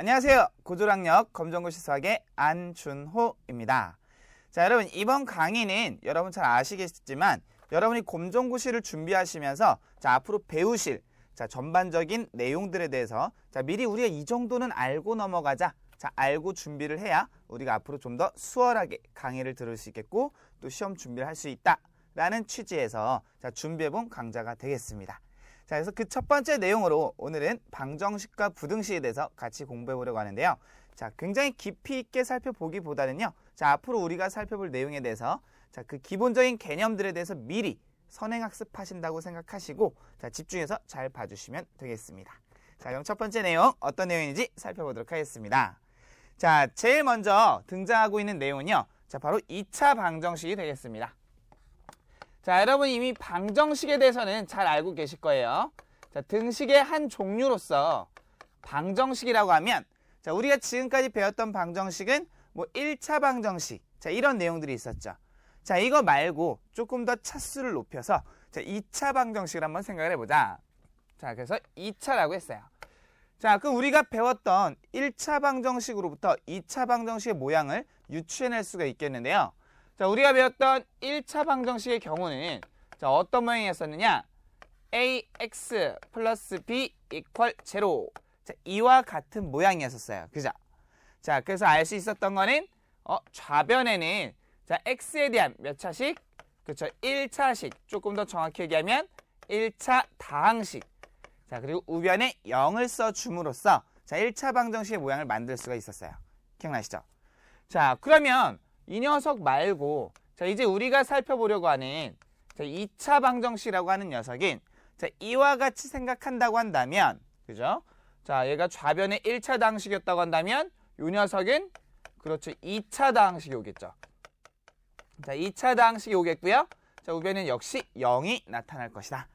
안녕하세요. 고졸학력 검정고시 수학의 안준호입니다. 자, 여러분 이번 강의는 여러분 잘 아시겠지만 여러분이 검정고시를 준비하시면서 앞으로 배우실 전반적인 내용들에 대해서 미리 우리가 이 정도는 알고 넘어가자. 알고 준비를 해야 우리가 앞으로 좀 더 수월하게 강의를 들을 수 있겠고 또 시험 준비를 할 수 있다라는 취지에서 준비해본 강좌가 되겠습니다. 자, 그래서 그 첫 번째 내용으로 오늘은 방정식과 부등식에 대해서 같이 공부해 보려고 하는데요. 굉장히 깊이 있게 살펴보기보다는요. 앞으로 우리가 살펴볼 내용에 대해서 그 기본적인 개념들에 대해서 미리 선행학습하신다고 생각하시고 집중해서 잘 봐주시면 되겠습니다. 자, 그럼 첫 번째 내용 어떤 내용인지 살펴보도록 하겠습니다. 자, 제일 먼저 등장하고 있는 내용은요. 바로 2차 방정식이 되겠습니다. 자, 여러분 이미 방정식에 대해서는 잘 알고 계실 거예요. 등식의 한 종류로서 방정식이라고 하면 우리가 지금까지 배웠던 방정식은 1차 방정식 이런 내용들이 있었죠. 자, 이거 말고 조금 더 차수를 높여서 2차 방정식을 한번 생각을 해보자. 자, 그래서 2차라고 했어요. 자, 그럼 우리가 배웠던 1차 방정식으로부터 2차 방정식의 모양을 유추해낼 수가 있겠는데요. 자, 우리가 배웠던 1차 방정식의 경우는 어떤 모양이었었느냐? ax 플러스 b 이퀄 0. 이와 같은 모양이었었어요. 그죠? 자, 그래서 알 수 있었던 거는 좌변에는 x에 대한 몇 차식? 그렇죠. 1차식. 조금 더 정확히 얘기하면 1차 다항식. 자, 그리고 우변에 0을 써줌으로써 1차 방정식의 모양을 만들 수가 있었어요. 기억나시죠? 자, 그러면 이 녀석 말고 이제 우리가 살펴보려고 하는 2차 방정식이라고 하는 녀석인 이와 같이 생각한다고 한다면, 그죠? 자, 얘가 좌변에 1차 다항식이었다고 한다면 이 녀석은 그렇죠. 2차 다항식이 오겠죠. 자, 2차 다항식이 오겠고요. 자, 우변은 역시 0이 나타날 것이다.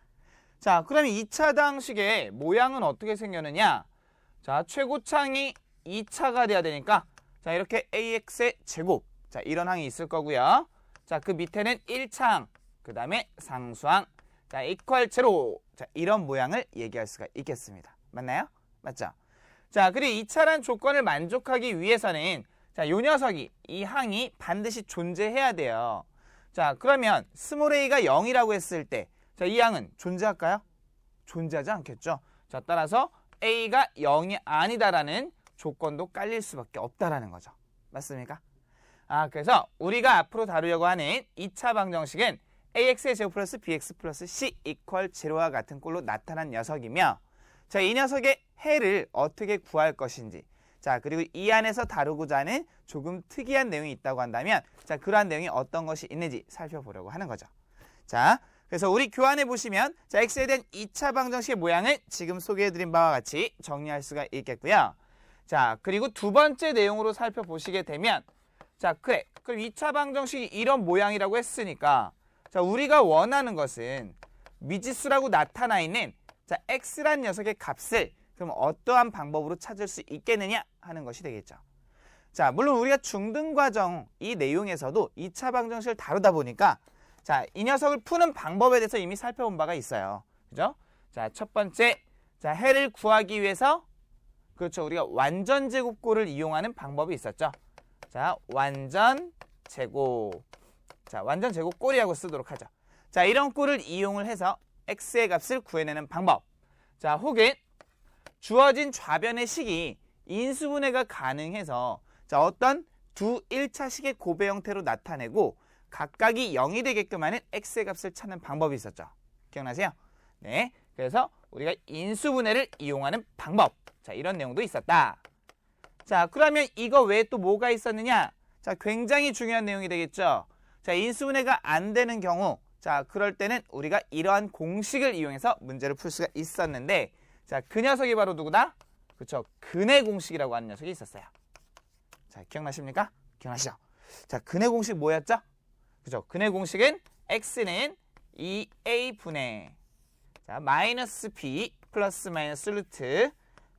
자, 그러면 2차 다항식의 모양은 어떻게 생겼느냐? 자, 최고창이 2차가 돼야 되니까 이렇게 ax의 제곱. 자, 이런 항이 있을 거고요. 자, 그 밑에는 1차항, 그 다음에 상수항, 자, 이퀄 0. 자, 이런 모양을 얘기할 수가 있겠습니다. 맞나요? 맞죠? 자, 그리고 2차란 조건을 만족하기 위해서는 요 녀석이, 이 항이 반드시 존재해야 돼요. 자, 그러면 스몰 a가 0이라고 했을 때, 이 항은 존재할까요? 존재하지 않겠죠. 자, 따라서 a가 0이 아니다라는 조건도 깔릴 수밖에 없다라는 거죠. 맞습니까? 그래서 우리가 앞으로 다루려고 하는 2차 방정식은 ax의 제곱 플러스 bx 플러스 c 이퀄 0와 같은 꼴로 나타난 녀석이며, 자, 이 녀석의 해를 어떻게 구할 것인지, 자, 그리고 이 안에서 다루고자 하는 조금 특이한 내용이 있다고 한다면, 자, 그러한 내용이 어떤 것이 있는지 살펴보려고 하는 거죠. 자, 그래서 우리 교환해 보시면, 자, x에 대한 2차 방정식의 모양을 지금 소개해드린 바와 같이 정리할 수가 있겠고요. 자, 그리고 두 번째 내용으로 살펴보시게 되면, 자, 그래. 그럼 2차 방정식이 이런 모양이라고 했으니까, 자, 우리가 원하는 것은 미지수라고 나타나 있는 x란 녀석의 값을 그럼 어떠한 방법으로 찾을 수 있겠느냐 하는 것이 되겠죠. 자, 물론 우리가 중등 과정 이 내용에서도 2차 방정식을 다루다 보니까 이 녀석을 푸는 방법에 대해서 이미 살펴본 바가 있어요. 그죠? 자, 첫 번째, 해를 구하기 위해서 그렇죠. 우리가 완전 제곱꼴을 이용하는 방법이 있었죠. 자, 완전 제곱. 자, 완전 제곱꼴이라고 쓰도록 하죠. 자, 이런 꼴을 이용을 해서 x의 값을 구해내는 방법. 자, 혹은 주어진 좌변의 식이 인수분해가 가능해서 어떤 두 1차식의 고배 형태로 나타내고 각각이 0이 되게끔 하는 x의 값을 찾는 방법이 있었죠. 기억나세요? 네. 그래서 우리가 인수분해를 이용하는 방법. 자, 이런 내용도 있었다. 자, 그러면 이거 외에 또 뭐가 있었느냐? 자, 굉장히 중요한 내용이 되겠죠. 자, 인수분해가 안 되는 경우, 자, 그럴 때는 우리가 이러한 공식을 이용해서 문제를 풀 수가 있었는데, 자, 그 녀석이 바로 누구다? 그렇죠. 근의 공식이라고 하는 녀석이 있었어요. 자, 기억나십니까? 기억나시죠? 자, 근의 공식 뭐였죠? 그죠? 근의 공식은 x는 2a분의 자, 마이너스 b 플러스 마이너스 루트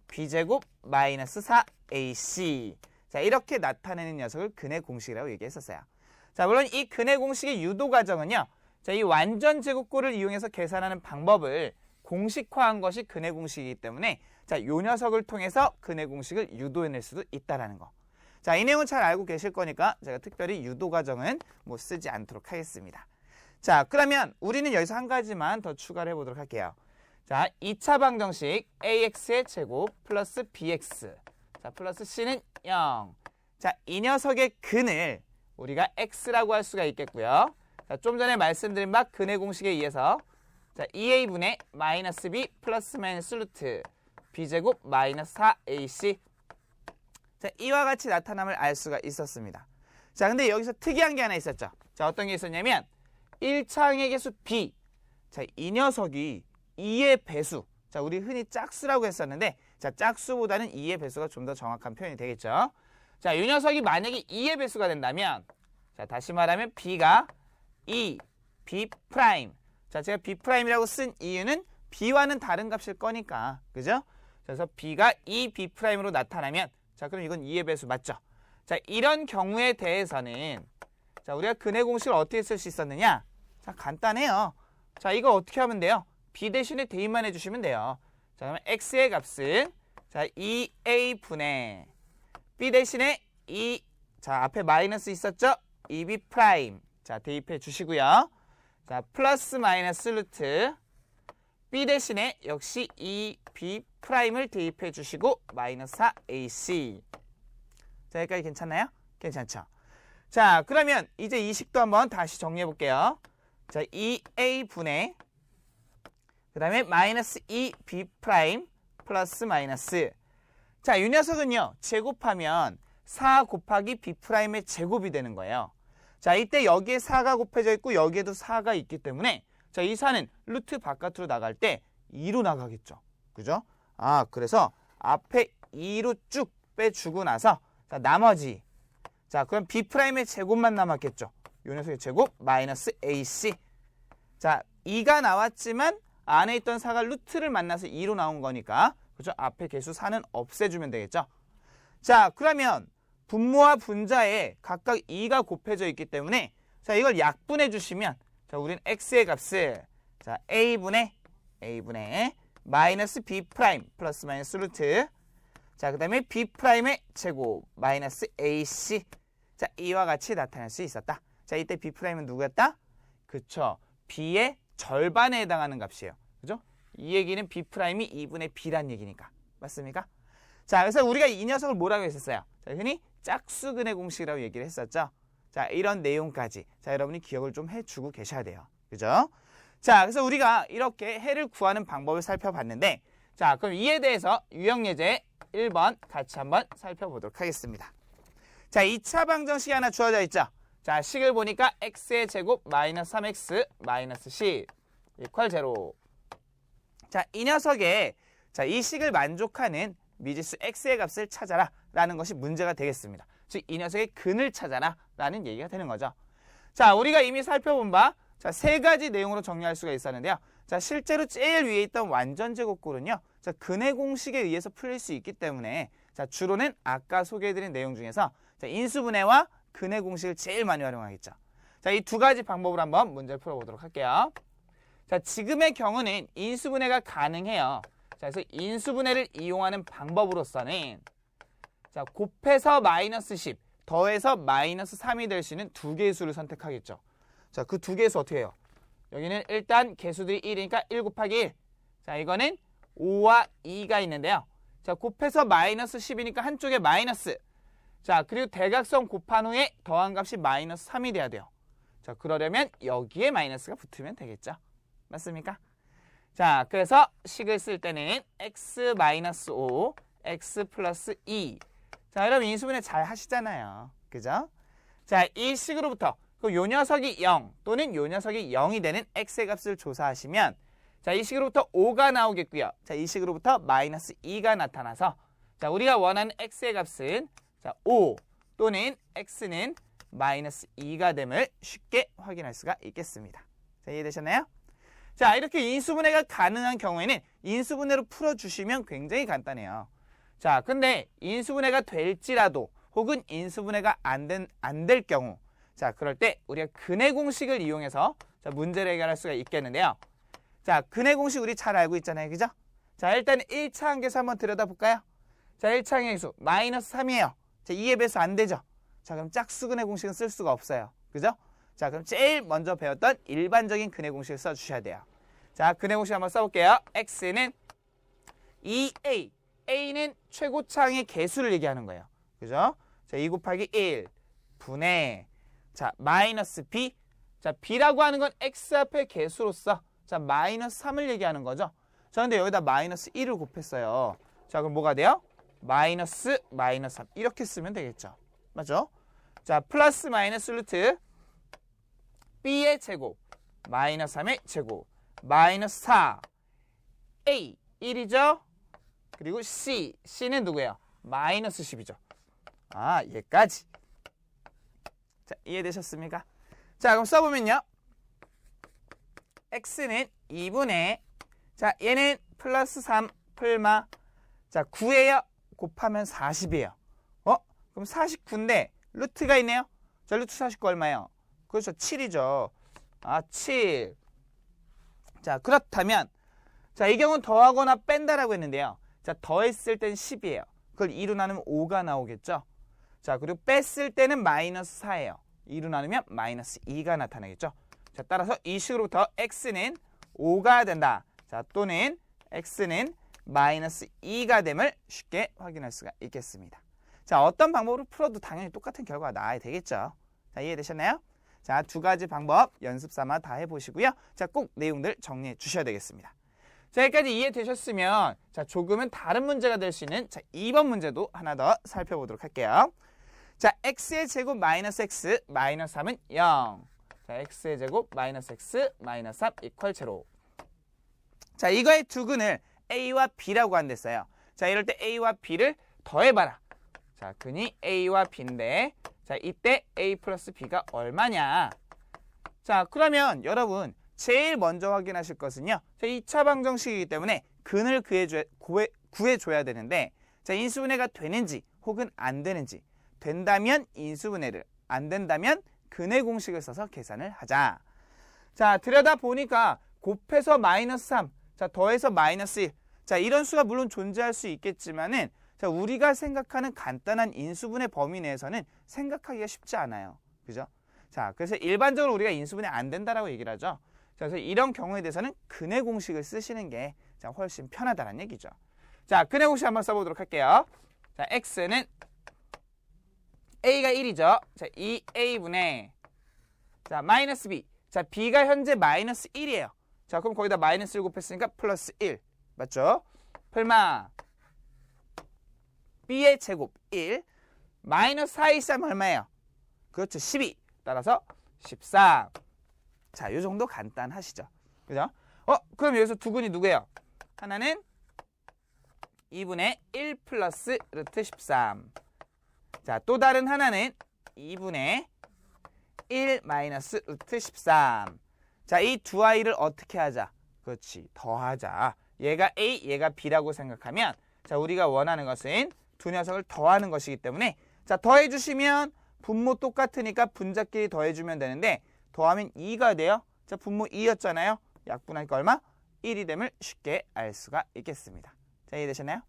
b제곱 마이너스 4ac. 자, 이렇게 나타내는 녀석을 근의 공식이라고 얘기했었어요. 자, 물론 이 근의 공식의 유도 과정은요. 자, 이 완전 제곱꼴을 이용해서 계산하는 방법을 공식화한 것이 근의 공식이기 때문에 자, 요 녀석을 통해서 근의 공식을 유도해낼 수도 있다라는 거. 자, 이 내용은 잘 알고 계실 거니까 제가 특별히 유도 과정은 뭐 쓰지 않도록 하겠습니다. 자, 그러면 우리는 여기서 한 가지만 더 추가를 해보도록 할게요. 자, 2차 방정식 ax의 제곱 플러스 bx. 자, 플러스 c는 0. 자, 이 녀석의 근을 우리가 x라고 할 수가 있겠고요. 자, 좀 전에 말씀드린 바 근의 공식에 의해서 자, 2a분의 마이너스 b 플러스 마이너스 루트 b제곱 마이너스 4ac. 자, 이와 같이 나타남을 알 수가 있었습니다. 자, 근데 여기서 특이한 게 하나 있었죠. 자, 어떤 게 있었냐면 1차항의 개수 b. 자, 이 녀석이 2의 배수. 자, 우리 흔히 짝수라고 했었는데 자, 짝수보다는 2의 배수가 좀 더 정확한 표현이 되겠죠. 자, 이 녀석이 만약에 2의 배수가 된다면 자, 다시 말하면 b가 2, b 프라임. 자, 제가 b 프라임이라고 쓴 이유는 b와는 다른 값일 거니까. 그죠? 그래서 b가 2, b 프라임으로 나타나면 자, 그럼 이건 2의 배수 맞죠? 자, 이런 경우에 대해서는 자, 우리가 근의 공식을 어떻게 쓸 수 있었느냐? 자, 간단해요. 자, 이거 어떻게 하면 돼요? b 대신에 대입만 해주시면 돼요. 자, 그러면 x의 값은 자, 2a분의 b 대신에 2, 자, 앞에 마이너스 있었죠? 2b 프라임. 자, 대입해 주시고요. 자, 플러스 마이너스 루트 b 대신에 역시 2b 프라임을 대입해 주시고 마이너스 4ac. 자, 여기까지 괜찮나요? 괜찮죠? 자, 그러면 이제 이 식도 한번 다시 정리해 볼게요. 자, 2a분의 그 다음에 마이너스 2b 프라임 플러스 마이너스. 자, 이 녀석은요, 제곱하면 4 곱하기 b 프라임의 제곱이 되는 거예요. 자, 이때 여기에 4가 곱해져 있고 여기에도 4가 있기 때문에 자, 이 4는 루트 바깥으로 나갈 때 2로 나가겠죠. 그죠? 아, 그래서 앞에 2로 쭉 빼주고 나서 자, 나머지 자, 그럼 b 프라임의 제곱만 남았겠죠. 이 녀석의 제곱 마이너스 ac. 자, 2가 나왔지만 안에 있던 4가 루트를 만나서 2로 나온 거니까 그죠? 앞에 개수 4는 없애주면 되겠죠. 자, 그러면 분모와 분자에 각각 2가 곱해져 있기 때문에 자, 이걸 약분해 주시면 자, 우리는 x의 값을 자, a분의 마이너스 b 프라임 플러스 마이너스 루트 자, 그 다음에 b 프라임의 제곱 마이너스 ac. 자, 이와 같이 나타낼 수 있었다. 자, 이때 b 프라임은 누구였다? 그쵸, b의 절반에 해당하는 값이에요. 그죠? 이 얘기는 b 프라임이 2분의 b란 얘기니까. 맞습니까? 자, 그래서 우리가 이 녀석을 뭐라고 했었어요? 자, 흔히 짝수근의 공식이라고 얘기를 했었죠. 자, 이런 내용까지 자, 여러분이 기억을 좀 해주고 계셔야 돼요. 그죠? 자, 그래서 우리가 이렇게 해를 구하는 방법을 살펴봤는데 자, 그럼 이에 대해서 유형예제 1번 같이 한번 살펴보도록 하겠습니다. 자, 2차 방정식이 하나 주어져 있죠. 자, 식을 보니까 x의 제곱 마이너스 3x 마이너스 10 이퀄 0. 자, 이 녀석의 자, 이 식을 만족하는 미지수 x의 값을 찾아라 라는 것이 문제가 되겠습니다. 즉, 이 녀석의 근을 찾아라 라는 얘기가 되는 거죠. 자, 우리가 이미 살펴본 바 자, 세 가지 내용으로 정리할 수가 있었는데요. 자, 실제로 제일 위에 있던 완전제곱골은요. 자, 근의 공식에 의해서 풀릴 수 있기 때문에 자, 주로는 아까 소개해드린 내용 중에서 자, 인수분해와 근의 공식을 제일 많이 활용하겠죠. 자, 이 두 가지 방법으로 한번 문제를 풀어보도록 할게요. 자, 지금의 경우는 인수분해가 가능해요. 자, 그래서 인수분해를 이용하는 방법으로서는 자, 곱해서 마이너스 10, 더해서 마이너스 3이 될 수 있는 두 개의 수를 선택하겠죠. 자, 그 두 개의 수 어떻게 해요? 여기는 일단 개수들이 1이니까 1 곱하기 1. 자, 이거는 5와 2가 있는데요. 자, 곱해서 마이너스 10이니까 한쪽에 마이너스. 자, 그리고 대각선 곱한 후에 더한 값이 마이너스 3이 돼야 돼요. 자, 그러려면 여기에 마이너스가 붙으면 되겠죠. 맞습니까? 자, 그래서 식을 쓸 때는 x-5, x 플러스 2. 자, 여러분 인수분해 잘 하시잖아요. 그죠? 자, 이 식으로부터 요 녀석이 0 또는 요 녀석이 0이 되는 x의 값을 조사하시면 자, 이 식으로부터 5가 나오겠고요. 자, 이 식으로부터 마이너스 2가 나타나서 자, 우리가 원하는 x의 값은 자, 5 또는 x는 마이너스 2가 됨을 쉽게 확인할 수가 있겠습니다. 자, 이해되셨나요? 자, 이렇게 인수분해가 가능한 경우에는 인수분해로 풀어주시면 굉장히 간단해요. 자, 근데 인수분해가 될지라도 혹은 인수분해가 안 될 경우 자, 그럴 때 우리가 근의 공식을 이용해서 자, 문제를 해결할 수가 있겠는데요. 자, 근의 공식 우리 잘 알고 있잖아요. 그죠? 자, 일단 1차 항계수 한번 들여다볼까요? 자, 1차 항계수 마이너스 3이에요. 자, 2의 배수 안 되죠? 자, 그럼 짝수근의 공식은 쓸 수가 없어요. 그죠? 자, 그럼 제일 먼저 배웠던 일반적인 근의 공식을 써주셔야 돼요. 자, 근의 공식 한번 써볼게요. x는 2a. a는 최고차항의 개수를 얘기하는 거예요. 그죠? 자, 2 곱하기 1 분의 자, 마이너스 b. 자, b라고 하는 건 x 앞에 개수로서 자, 마이너스 3을 얘기하는 거죠. 자, 근데 여기다 마이너스 1을 곱했어요. 자, 그럼 뭐가 돼요? 마이너스 3 이렇게 쓰면 되겠죠. 맞죠? 자, 플러스 마이너스 루트 b의 제곱 마이너스 3의 제곱 마이너스 4 a 1이죠. 그리고 c는 누구예요? 마이너스 10이죠. 아, 얘까지. 자, 이해되셨습니까? 자, 그럼 써보면요. x는 2분의 자, 얘는 플러스 3 풀마 자, 9예요. 곱하면 40이에요. 그럼 49인데 루트가 있네요. 자, 루트 49 얼마예요? 그렇죠. 7이죠. 아, 7. 자, 그렇다면 자, 이 경우는 더하거나 뺀다라고 했는데요. 자, 더했을 땐 10이에요. 그걸 2로 나누면 5가 나오겠죠. 자, 그리고 뺐을 때는 마이너스 4예요. 2로 나누면 마이너스 2가 나타나겠죠. 자, 따라서 이 식으로부터 x는 5가 된다. 자, 또는 x는 마이너스 2가 됨을 쉽게 확인할 수가 있겠습니다. 자, 어떤 방법으로 풀어도 당연히 똑같은 결과가 나와야 되겠죠. 자, 이해되셨나요? 자, 두 가지 방법 연습 삼아 다 해보시고요. 자, 꼭 내용들 정리해 주셔야 되겠습니다. 자, 여기까지 이해되셨으면 자, 조금은 다른 문제가 될 수 있는 자, 2번 문제도 하나 더 살펴보도록 할게요. 자, x의 제곱 마이너스 x 마이너스 3은 0. 자, x의 제곱 마이너스 x 마이너스 3 이퀄 제로. 자, 이거의 두 근을 a와 b라고 한댔어요. 자, 이럴 때 a와 b를 더해봐라. 자, 근이 a와 b인데 자, 이때 a 플러스 b가 얼마냐. 자, 그러면 여러분 제일 먼저 확인하실 것은요. 자, 2차 방정식이기 때문에 근을 구해줘야 되는데 자, 인수분해가 되는지 혹은 안 되는지 된다면 인수분해를 안 된다면 근의 공식을 써서 계산을 하자. 자, 들여다보니까 곱해서 마이너스 3 자, 더해서 마이너스 1 자, 이런 수가 물론 존재할 수 있겠지만은 자, 우리가 생각하는 간단한 인수분해 범위 내에서는 생각하기가 쉽지 않아요. 그죠? 자, 그래서 일반적으로 우리가 인수분해 안 된다라고 얘기를 하죠. 자, 그래서 이런 경우에 대해서는 근의 공식을 쓰시는 게 자, 훨씬 편하다는 얘기죠. 자, 근의 공식 한번 써보도록 할게요. 자, x는 a가 1이죠. 자, 2a분의 자, 마이너스 b. 자, b가 현재 마이너스 1이에요. 자, 그럼 거기다 마이너스 1 곱했으니까 플러스 1. 맞죠? 풀마 b의 제곱 1 마이너스 4 23 얼마예요? 그렇죠. 12. 따라서 14. 자, 요 정도 간단하시죠. 그죠? 그럼 여기서 두 근이 누구예요? 하나는 2분의 1 플러스 루트 13. 자, 또 다른 하나는 2분의 1 마이너스 루트 13. 자, 이 두 아이를 어떻게 하자? 그렇지. 더하자. 얘가 A, 얘가 B라고 생각하면 자, 우리가 원하는 것은 두 녀석을 더하는 것이기 때문에 자, 더해주시면 분모 똑같으니까 분자끼리 더해주면 되는데 더하면 2가 돼요. 자, 분모 2였잖아요. 약분하니까 얼마? 1이 됨을 쉽게 알 수가 있겠습니다. 자, 이해되셨나요?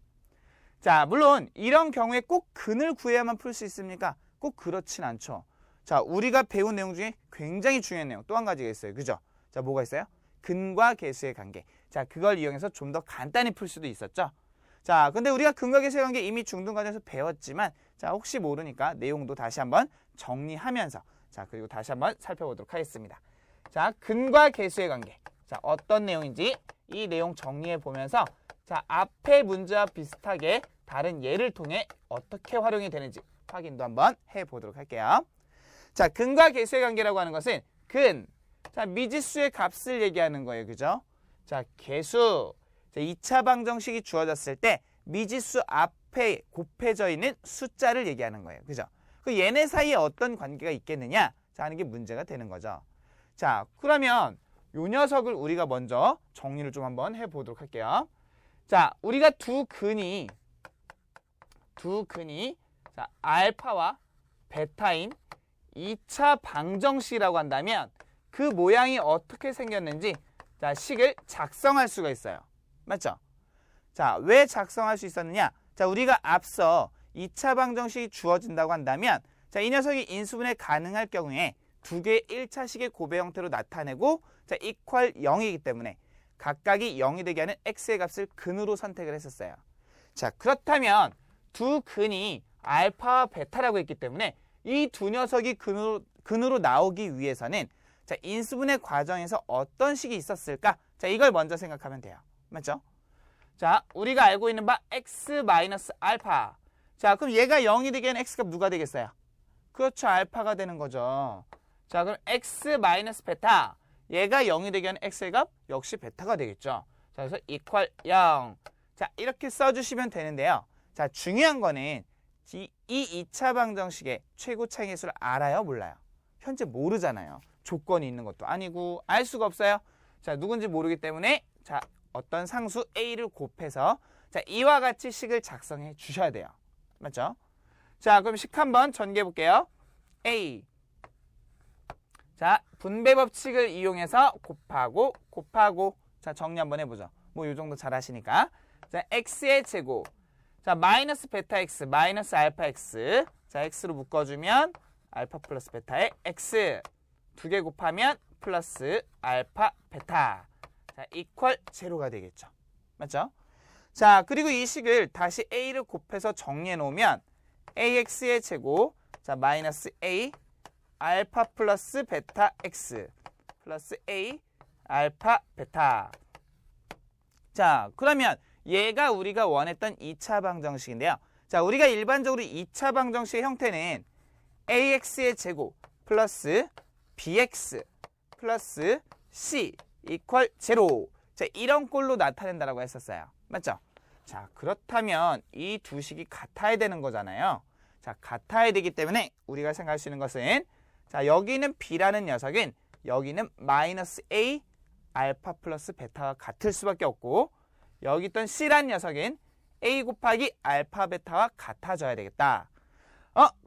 자, 물론 이런 경우에 꼭 근을 구해야만 풀 수 있습니까? 꼭 그렇진 않죠. 자, 우리가 배운 내용 중에 굉장히 중요한 내용 또 한 가지가 있어요. 그죠? 자, 뭐가 있어요? 근과 계수의 관계. 자, 그걸 이용해서 좀 더 간단히 풀 수도 있었죠. 자, 근데 우리가 근과 계수의 관계 이미 중등 과정에서 배웠지만 자, 혹시 모르니까 내용도 다시 한번 정리하면서 자, 그리고 다시 한번 살펴보도록 하겠습니다. 자, 근과 계수의 관계. 자, 어떤 내용인지 이 내용 정리해 보면서 자, 앞의 문제와 비슷하게 다른 예를 통해 어떻게 활용이 되는지 확인도 한번 해보도록 할게요. 자, 근과 계수의 관계라고 하는 것은 근, 자, 미지수의 값을 얘기하는 거예요. 그죠? 자, 계수, 자, 2차 방정식이 주어졌을 때 미지수 앞에 곱해져 있는 숫자를 얘기하는 거예요. 그죠? 그 얘네 사이에 어떤 관계가 있겠느냐? 자, 하는 게 문제가 되는 거죠. 자, 그러면 요 녀석을 우리가 먼저 정리를 좀 한번 해보도록 할게요. 자, 우리가 두 근이 자, 알파와 베타인 2차 방정식이라고 한다면 그 모양이 어떻게 생겼는지 자, 식을 작성할 수가 있어요. 맞죠? 자, 왜 작성할 수 있었느냐? 자, 우리가 앞서 2차 방정식이 주어진다고 한다면 자, 이 녀석이 인수분해 가능할 경우에 두 개의 1차식의 고배 형태로 나타내고 자, 이퀄 0이기 때문에 각각이 0이 되게 하는 x의 값을 근으로 선택을 했었어요. 자, 그렇다면 두 근이 알파와 베타라고 했기 때문에 이 두 녀석이 근으로 나오기 위해서는 자, 인수분해 과정에서 어떤 식이 있었을까? 자, 이걸 먼저 생각하면 돼요. 맞죠? 자, 우리가 알고 있는 바 x-알파. 자, 그럼 얘가 0이 되게 하는 x값 누가 되겠어요? 그렇죠. 알파가 되는 거죠. 자, 그럼 x-베타. 얘가 0이 되게 하는 x의 값 역시 베타가 되겠죠. 자, 그래서 equal 0. 자, 이렇게 써주시면 되는데요. 자, 중요한 거는 이 2차 방정식의 최고 차이계수를 알아요? 몰라요? 현재 모르잖아요. 조건이 있는 것도 아니고 알 수가 없어요. 자, 누군지 모르기 때문에 자, 어떤 상수 a를 곱해서 자, 이와 같이 식을 작성해 주셔야 돼요. 맞죠? 자, 그럼 식 한번 전개해 볼게요. a. 자, 분배 법칙을 이용해서 곱하고 자, 정리 한번 해보죠. 뭐 이 정도 잘 하시니까. 자, x의 제곱. 자, 마이너스 베타 x, 마이너스 알파 x. 자, x로 묶어주면 알파 플러스 베타의 x. 두 개 곱하면 플러스 알파 베타. 자, 이퀄 제로가 되겠죠. 맞죠? 자, 그리고 이 식을 다시 a를 곱해서 정리해 놓으면 ax의 제곱. 자, 마이너스 a 알파 플러스 베타 x 플러스 a 알파 베타. 자, 그러면 얘가 우리가 원했던 2차 방정식인데요. 자, 우리가 일반적으로 2차 방정식의 형태는 ax의 제곱 플러스 bx 플러스 c 이퀄 제로. 자, 이런 꼴로 나타낸다라고 했었어요. 맞죠? 자, 그렇다면 이 두 식이 같아야 되는 거잖아요. 자, 같아야 되기 때문에 우리가 생각할 수 있는 것은 자, 여기는 b라는 녀석은 여기는 마이너스 a 알파 플러스 베타와 같을 수밖에 없고 여기 있던 c라는 녀석은 a 곱하기 알파 베타와 같아져야 되겠다.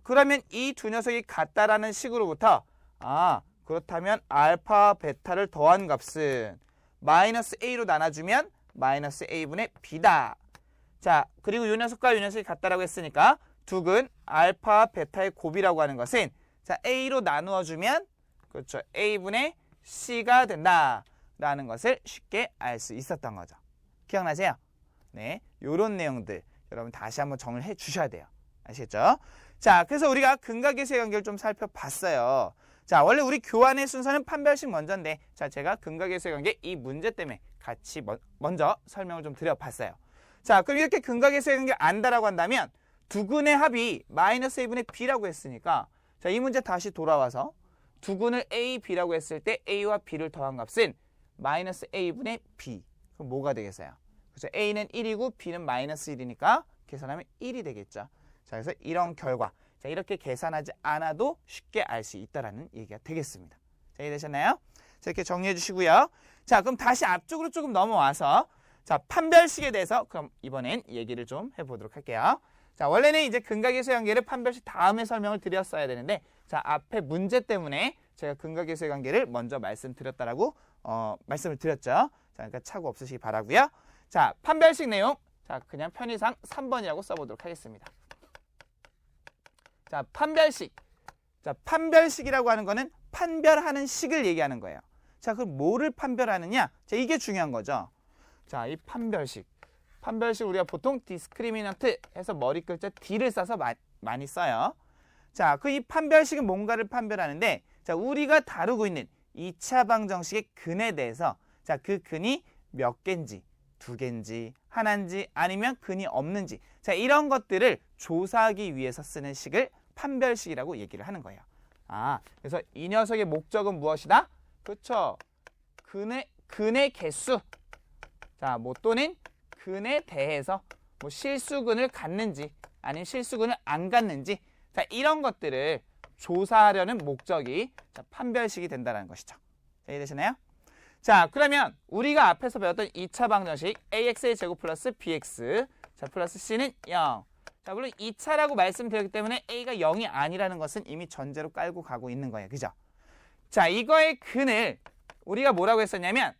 그러면 이 두 녀석이 같다라는 식으로부터 그렇다면 알파 베타를 더한 값은 마이너스 a로 나눠주면 마이너스 a분의 b다. 자, 그리고 이 녀석과 이 녀석이 같다라고 했으니까 두 근 알파 베타의 곱이라고 하는 것은 자, a로 나누어주면 그렇죠. a분의 c가 된다라는 것을 쉽게 알 수 있었던 거죠. 기억나세요? 네, 요런 내용들 여러분 다시 한번 정리를 해 주셔야 돼요. 아시겠죠? 자, 그래서 우리가 근각계수의 관계를 좀 살펴봤어요. 자, 원래 우리 교환의 순서는 판별식 먼저인데 자, 제가 근각계수의 관계 이 문제 때문에 같이 먼저 설명을 좀 드려봤어요. 자, 그럼 이렇게 근각계수의 관계를 안다라고 한다면 두 근의 합이 마이너스 a분의 b라고 했으니까 자, 이 문제 다시 돌아와서 두 근을 a, b라고 했을 때 a와 b를 더한 값은 마이너스 a분의 b. 그럼 뭐가 되겠어요? 그래서 a는 1이고 b는 마이너스 1이니까 계산하면 1이 되겠죠. 자, 그래서 이런 결과. 자, 이렇게 계산하지 않아도 쉽게 알 수 있다라는 얘기가 되겠습니다. 자, 이해되셨나요? 자, 이렇게 정리해 주시고요. 자, 그럼 다시 앞쪽으로 조금 넘어와서 자, 판별식에 대해서 그럼 이번엔 얘기를 좀 해보도록 할게요. 자, 원래는 이제 근각계수의 관계를 판별식 다음에 설명을 드렸어야 되는데 자, 앞에 문제 때문에 제가 근각계수의 관계를 먼저 말씀드렸다라고 말씀을 드렸죠. 자, 그러니까 착오 없으시기 바라고요. 자, 판별식 내용. 자, 그냥 편의상 3번이라고 써보도록 하겠습니다. 자, 판별식. 자, 판별식이라고 하는 거는 판별하는 식을 얘기하는 거예요. 자, 그럼 뭐를 판별하느냐? 자, 이게 중요한 거죠. 자, 이 판별식. 판별식 우리가 보통 디스크리미넌트 해서 머리 글자 D를 써서 많이 써요. 자, 그 이 판별식은 뭔가를 판별하는데 자, 우리가 다루고 있는 2차 방정식의 근에 대해서 자, 그 근이 몇 개인지, 두 개인지, 하나인지 아니면 근이 없는지 자, 이런 것들을 조사하기 위해서 쓰는 식을 판별식이라고 얘기를 하는 거예요. 그래서 이 녀석의 목적은 무엇이다? 그렇죠. 근의 개수. 자, 뭐 또는 근에 대해서 뭐 실수근을 갖는지 아니면 실수근을 안 갖는지 자, 이런 것들을 조사하려는 목적이 자, 판별식이 된다는 것이죠. 자, 이해되시나요? 자, 그러면 우리가 앞에서 배웠던 2차 방정식 ax의 제곱 플러스 bx 자, 플러스 c는 0. 자, 물론 2차라고 말씀드렸기 때문에 a가 0이 아니라는 것은 이미 전제로 깔고 가고 있는 거예요. 그죠? 자, 이거의 근을 우리가 뭐라고 했었냐면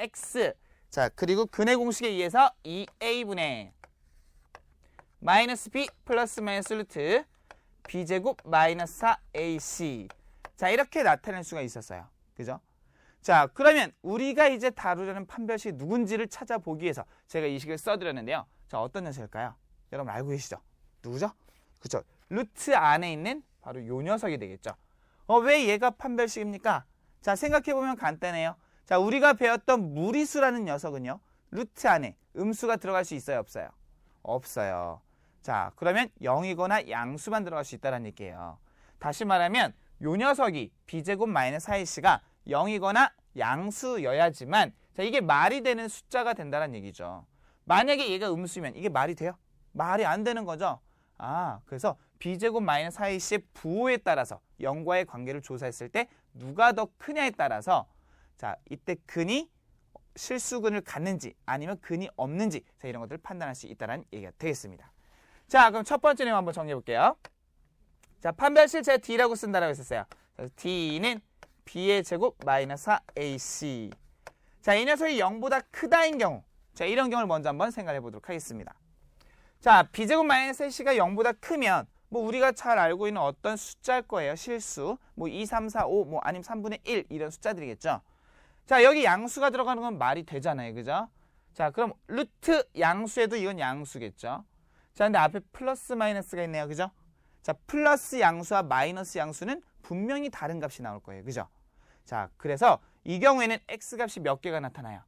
x 자, 그리고 근의 공식에 의해서 2a분의 마이너스 b 플러스 마이너스 루트 b제곱 마이너스 4ac. 자, 이렇게 나타낼 수가 있었어요. 그죠? 자, 그러면 우리가 이제 다루려는 판별식이 누군지를 찾아보기 위해서 제가 이 식을 써드렸는데요. 자, 어떤 녀석일까요? 여러분 알고 계시죠? 누구죠? 그쵸? 루트 안에 있는 바로 요 녀석이 되겠죠. 왜 얘가 판별식입니까? 자, 생각해보면 간단해요. 자, 우리가 배웠던 무리수라는 녀석은요. 루트 안에 음수가 들어갈 수 있어요? 없어요? 없어요. 자, 그러면 0이거나 양수만 들어갈 수 있다는 얘기예요. 다시 말하면 요 녀석이 b제곱 마이너스 4ac가 0이거나 양수여야지만 자, 이게 말이 되는 숫자가 된다는 얘기죠. 만약에 얘가 음수면 이게 말이 돼요? 말이 안 되는 거죠. 그래서 b제곱 마이너스 4ac의 부호에 따라서 0과의 관계를 조사했을 때 누가 더 크냐에 따라서 자, 이때 근이 실수근을 갖는지 아니면 근이 없는지 자, 이런 것들을 판단할 수 있다는 얘기가 되겠습니다. 자, 그럼 첫 번째 내용 한번 정리해 볼게요. 자, 판별식 제가 D라고 쓴다라고 했었어요. D는 B의 제곱 마이너스 4AC. 자, 이 녀석이 0보다 크다인 경우. 자, 이런 경우를 먼저 한번 생각해 보도록 하겠습니다. 자, B제곱 마이너스 AC가 0보다 크면 뭐 우리가 잘 알고 있는 어떤 숫자일 거예요. 실수. 뭐 2, 3, 4, 5, 뭐 아니면 3분의 1 이런 숫자들이겠죠. 자, 여기 양수가 들어가는 건 말이 되잖아요. 그죠? 자, 그럼 루트 양수에도 이건 양수겠죠. 자, 근데 앞에 플러스 마이너스가 있네요. 그죠? 자, 플러스 양수와 마이너스 양수는 분명히 다른 값이 나올 거예요. 그죠? 자, 그래서 이 경우에는 x값이 몇 개가 나타나요?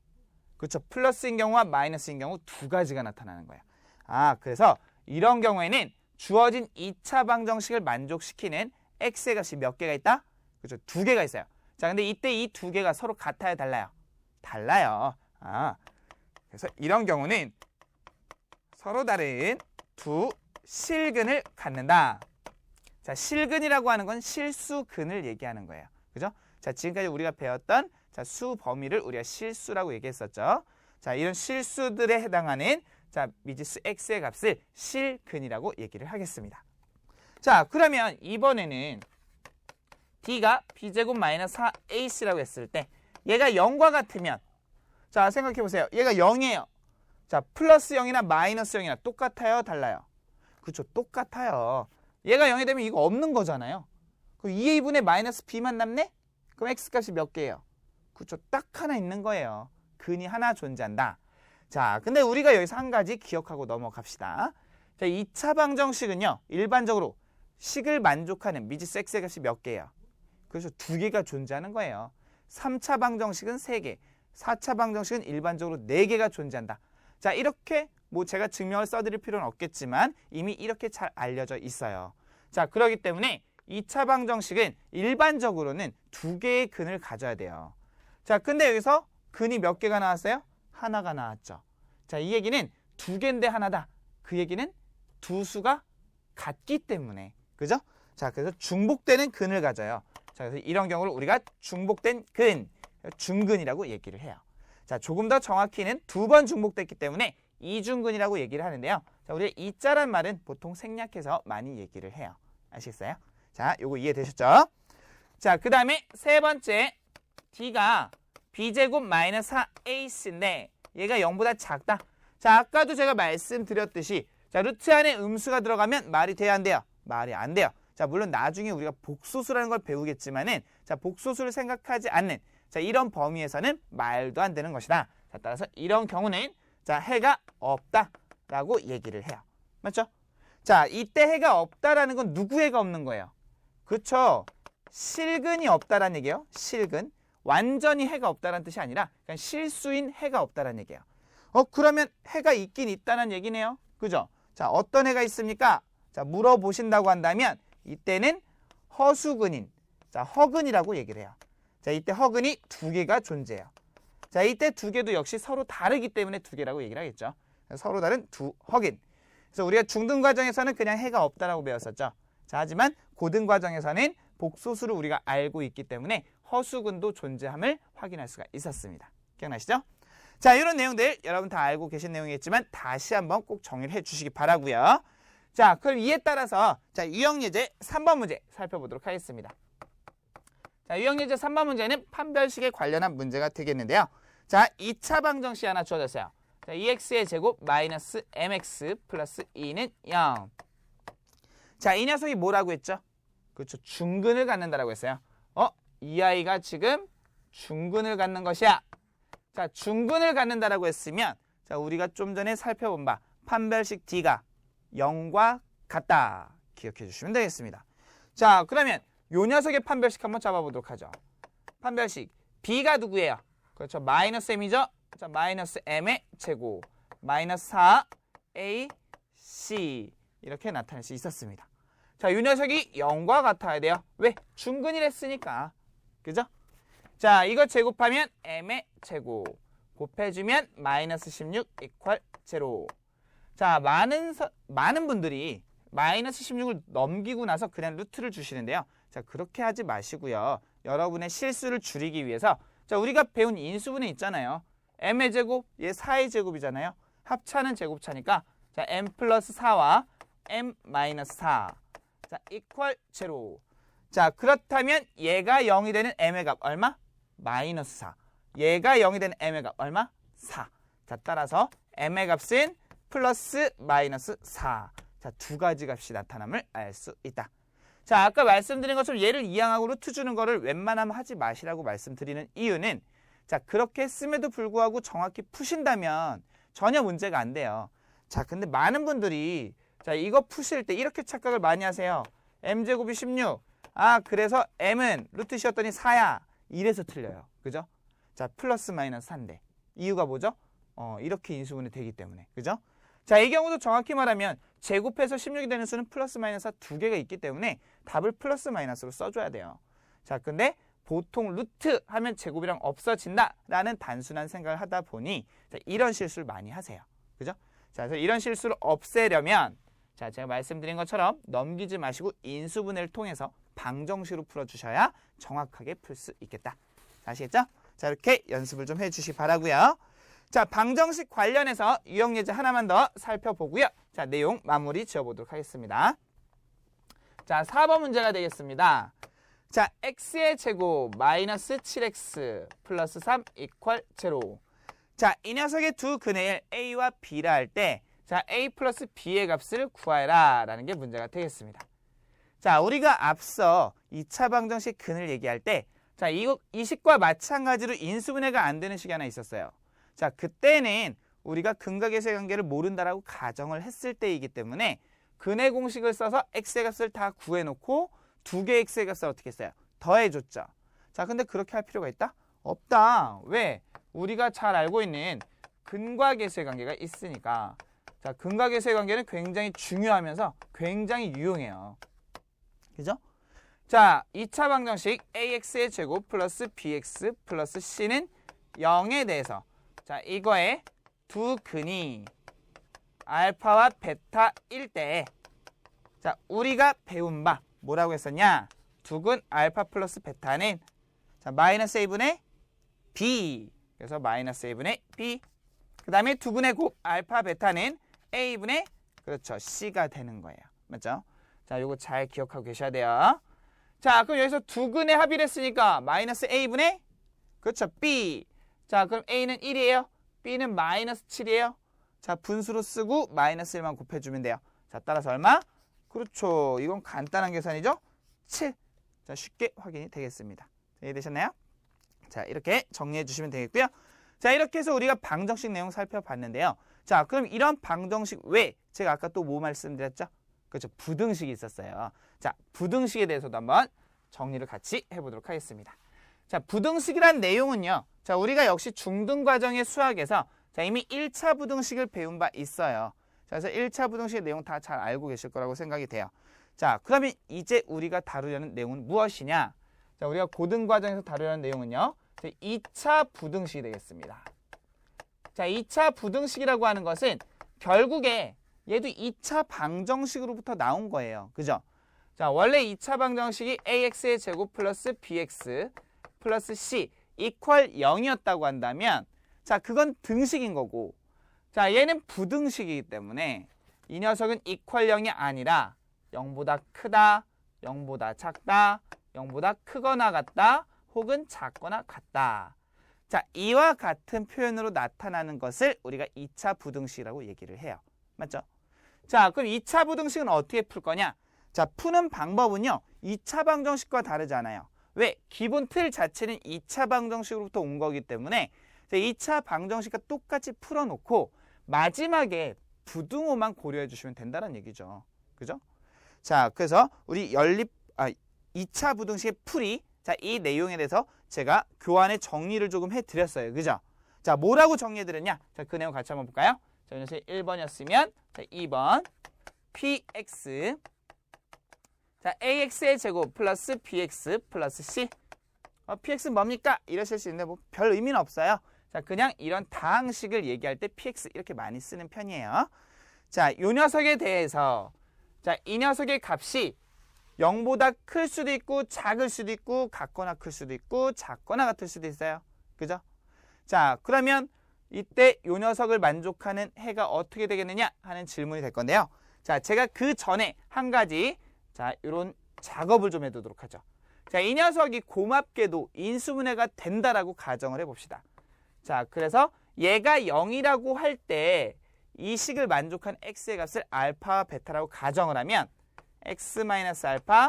그렇죠? 플러스인 경우와 마이너스인 경우 두 가지가 나타나는 거예요. 그래서 이런 경우에는 주어진 2차 방정식을 만족시키는 x의 값이 몇 개가 있다? 그렇죠? 두 개가 있어요. 자, 근데 이때 이 두 개가 서로 같아요? 달라요? 달라요. 그래서 이런 경우는 서로 다른 두 실근을 갖는다. 자, 실근이라고 하는 건 실수근을 얘기하는 거예요. 그죠? 자, 지금까지 우리가 배웠던 자, 수 범위를 우리가 실수라고 얘기했었죠. 자, 이런 실수들에 해당하는 자, 미지수 x의 값을 실근이라고 얘기를 하겠습니다. 자, 그러면 이번에는 D가 b제곱 마이너스 4ac라고 했을 때 얘가 0과 같으면 자, 생각해 보세요. 얘가 0이에요. 자, 플러스 0이나 마이너스 0이나 똑같아요? 달라요? 그렇죠. 똑같아요. 얘가 0이 되면 이거 없는 거잖아요. 그럼 2a분의 마이너스 b만 남네? 그럼 x값이 몇 개예요? 그렇죠. 딱 하나 있는 거예요. 근이 하나 존재한다. 자, 근데 우리가 여기서 한 가지 기억하고 넘어갑시다. 자, 2차 방정식은요. 일반적으로 식을 만족하는 미지수 x의 값이 몇 개예요? 그래서 두 개가 존재하는 거예요. 3차 방정식은 3개, 4차 방정식은 일반적으로 4개가 존재한다. 자, 이렇게 뭐 제가 증명을 써드릴 필요는 없겠지만 이미 이렇게 잘 알려져 있어요. 자, 그렇기 때문에 2차 방정식은 일반적으로는 두 개의 근을 가져야 돼요. 자, 근데 여기서 근이 몇 개가 나왔어요? 하나가 나왔죠. 자, 이 얘기는 두 개인데 하나다. 그 얘기는 두 수가 같기 때문에. 그죠? 자, 그래서 중복되는 근을 가져요. 자, 그래서 이런 경우를 우리가 중복된 근, 중근이라고 얘기를 해요. 자, 조금 더 정확히는 두 번 중복됐기 때문에 이중근이라고 얘기를 하는데요. 자, 우리가 이자란 말은 보통 생략해서 많이 얘기를 해요. 아시겠어요? 자, 요거 이해되셨죠? 자, 그 다음에 세 번째 D가 b제곱 마이너스 4ac인데 얘가 0보다 작다. 자, 아까도 제가 말씀드렸듯이 자, 루트 안에 음수가 들어가면 말이 돼야 안 돼요? 말이 안 돼요. 자, 물론 나중에 우리가 복소수라는 걸 배우겠지만은 자, 복소수를 생각하지 않는 자, 이런 범위에서는 말도 안 되는 것이다. 자, 따라서 이런 경우는 자, 해가 없다라고 얘기를 해요. 맞죠? 자, 이때 해가 없다라는 건 누구 해가 없는 거예요? 그렇죠? 실근이 없다라는 얘기예요. 실근. 완전히 해가 없다라는 뜻이 아니라 그냥 실수인 해가 없다라는 얘기예요. 그러면 해가 있긴 있다는 얘기네요. 그죠? 자, 어떤 해가 있습니까? 자, 물어보신다고 한다면 이때는 허수근인 자, 허근이라고 얘기를 해요. 자, 이때 허근이 두 개가 존재해요. 자, 이때 두 개도 역시 서로 다르기 때문에 두 개라고 얘기를 하겠죠. 서로 다른 두 허근. 그래서 우리가 중등 과정에서는 그냥 해가 없다라고 배웠었죠. 자, 하지만 고등 과정에서는 복소수를 우리가 알고 있기 때문에 허수근도 존재함을 확인할 수가 있었습니다. 기억나시죠? 자, 이런 내용들 여러분 다 알고 계신 내용이겠지만 다시 한번 꼭 정리를 해주시기 바라고요. 자, 그럼 이에 따라서 자, 유형예제 3번 문제 살펴보도록 하겠습니다. 자, 유형예제 3번 문제는 판별식에 관련한 문제가 되겠는데요. 자, 2차 방정식 하나 주어졌어요. 자, 2x의 제곱 마이너스 mx 플러스 2는 0. 자, 이 녀석이 뭐라고 했죠? 그렇죠. 중근을 갖는다라고 했어요. 이 아이가 지금 중근을 갖는 것이야. 자, 중근을 갖는다라고 했으면 자, 우리가 좀 전에 살펴본 바 판별식 D가 0과 같다. 기억해 주시면 되겠습니다. 자, 그러면 요 녀석의 판별식 한번 잡아보도록 하죠. 판별식 B가 누구예요? 그렇죠. 마이너스 M이죠. 자, 마이너스 M의 제곱 마이너스 4 AC 이렇게 나타낼 수 있었습니다. 자, 이 녀석이 0과 같아야 돼요. 왜? 중근이랬으니까. 그죠? 자, 이거 제곱하면 M의 제곱 곱해주면 마이너스 16 이퀄 0. 자, 많은 분들이 마이너스 16을 넘기고 나서 그냥 루트를 주시는데요. 자, 그렇게 하지 마시고요. 여러분의 실수를 줄이기 위해서 자, 우리가 배운 인수분해 있잖아요. m의 제곱, 얘 4의 제곱이잖아요. 합차는 제곱차니까 자, m 플러스 4와 m 마이너스 4. 자, 이퀄 0. 자, 그렇다면 얘가 0이 되는 m의 값 얼마? 마이너스 4. 얘가 0이 되는 m의 값 얼마? 4. 자, 따라서 m의 값은 플러스 마이너스 4. 자, 두 가지 값이 나타남을 알 수 있다. 자, 아까 말씀드린 것처럼 얘를 이항하고 루트 주는 거를 웬만하면 하지 마시라고 말씀드리는 이유는 자, 그렇게 했음에도 불구하고 정확히 푸신다면 전혀 문제가 안 돼요. 자, 근데 많은 분들이 자, 이거 푸실 때 이렇게 착각을 많이 하세요. m제곱이 16. 아, 그래서 m은 루트 씌웠더니 4야. 이래서 틀려요. 그죠? 자, 플러스 마이너스 4인데. 이유가 뭐죠? 이렇게 인수분해 되기 때문에. 그죠? 자, 이 경우도 정확히 말하면 제곱해서 16이 되는 수는 플러스 마이너스 두 개가 있기 때문에 답을 플러스 마이너스로 써줘야 돼요. 자, 근데 보통 루트 하면 제곱이랑 없어진다라는 단순한 생각을 하다 보니 자, 이런 실수를 많이 하세요. 그죠? 자, 그래서 이런 실수를 없애려면 자, 제가 말씀드린 것처럼 넘기지 마시고 인수분해를 통해서 방정식으로 풀어주셔야 정확하게 풀 수 있겠다. 아시겠죠? 자, 이렇게 연습을 좀 해주시기 바라고요. 자, 방정식 관련해서 유형 예제 하나만 더 살펴보고요. 자, 내용 마무리 지어보도록 하겠습니다. 자, 4번 문제가 되겠습니다. 자, x의 제곱 마이너스 7x 플러스 3 이퀄 0. 자, 이 녀석의 두 근해를 a와 b라 할 때 자, a 플러스 b의 값을 구하라 라는 게 문제가 되겠습니다. 자, 우리가 앞서 2차 방정식 근을 얘기할 때 자, 이 식과 마찬가지로 인수분해가 안 되는 식이 하나 있었어요. 자, 그때는 우리가 근과 계수의 관계를 모른다라고 가정을 했을 때이기 때문에 근의 공식을 써서 x의 값을 다 구해놓고 두 개의 x의 값을 어떻게 했어요? 더해줬죠. 자, 근데 그렇게 할 필요가 있다? 없다. 왜? 우리가 잘 알고 있는 근과 계수의 관계가 있으니까. 자, 근과 계수의 관계는 굉장히 중요하면서 굉장히 유용해요. 그죠? 자, 2차 방정식 ax의 제곱 플러스 bx 플러스 c는 0에 대해서 자, 이거의 두 근이 알파와 베타일 때 자, 우리가 배운 바 뭐라고 했었냐? 두 근 알파 플러스 베타는 자, 마이너스 a분의 b. 그래서 마이너스 a분의 b. 그 다음에 두 근의 곱 알파 베타는 a분의 그렇죠. c가 되는 거예요. 맞죠? 자, 요거 잘 기억하고 계셔야 돼요. 자, 그럼 여기서 두 근의 합의를 했으니까 마이너스 a분의 그렇죠. b. 자, 그럼 a는 1이에요. b는 마이너스 7이에요. 자, 분수로 쓰고 마이너스 1만 곱해주면 돼요. 자, 따라서 얼마? 그렇죠. 이건 간단한 계산이죠. 7. 자, 쉽게 확인이 되겠습니다. 이해되셨나요? 자, 이렇게 정리해 주시면 되겠고요. 자, 이렇게 해서 우리가 방정식 내용 살펴봤는데요. 자, 그럼 이런 방정식 외에 제가 아까 또 뭐 말씀드렸죠? 그렇죠. 부등식이 있었어요. 자, 부등식에 대해서도 한번 정리를 같이 해보도록 하겠습니다. 자, 부등식이란 내용은요. 자, 우리가 역시 중등 과정의 수학에서 자, 이미 1차 부등식을 배운 바 있어요. 자, 그래서 1차 부등식의 내용 다 잘 알고 계실 거라고 생각이 돼요. 자, 그러면 이제 우리가 다루려는 내용은 무엇이냐? 자, 우리가 고등 과정에서 다루려는 내용은요. 2차 부등식이 되겠습니다. 자, 2차 부등식이라고 하는 것은 결국에 얘도 2차 방정식으로부터 나온 거예요. 그죠? 자, 원래 2차 방정식이 ax의 제곱 플러스 bx 플러스 c 이퀄 0이었다고 한다면 자, 그건 등식인 거고 자, 얘는 부등식이기 때문에 이 녀석은 이퀄 0이 아니라 0보다 크다, 0보다 작다, 0보다 크거나 같다, 혹은 작거나 같다. 자, 이와 같은 표현으로 나타나는 것을 우리가 2차 부등식이라고 얘기를 해요. 맞죠? 자, 그럼 2차 부등식은 어떻게 풀 거냐? 자, 푸는 방법은요. 2차 방정식과 다르잖아요. 왜? 기본 틀 자체는 2차 방정식으로부터 온 거기 때문에 2차 방정식과 똑같이 풀어놓고 마지막에 부등호만 고려해 주시면 된다는 얘기죠. 그죠? 자, 그래서 우리 2차 부등식의 풀이 자, 이 내용에 대해서 제가 교환의 정리를 조금 해드렸어요. 그죠? 자, 뭐라고 정리해드렸냐? 자, 그 내용 같이 한번 볼까요? 자, 이 1번이었으면 자, 2번 px 자, ax의 제곱 플러스 bx 플러스 c px 뭡니까? 이러실 수 있는데 뭐 별 의미는 없어요. 자, 그냥 이런 다항식을 얘기할 때 px 이렇게 많이 쓰는 편이에요. 자, 이 녀석에 대해서 자, 이 녀석의 값이 0보다 클 수도 있고 작을 수도 있고 같거나 클 수도 있고 작거나 같을 수도 있어요. 그죠? 자, 그러면 이때 이 녀석을 만족하는 해가 어떻게 되겠느냐 하는 질문이 될 건데요. 자, 제가 그 전에 한 가지 자, 이런 작업을 좀 해두도록 하죠. 자, 이 녀석이 고맙게도 인수분해가 된다라고 가정을 해봅시다. 자, 그래서 얘가 0이라고 할 때 이 식을 만족한 x의 값을 알파와 베타라고 가정을 하면 x-알파,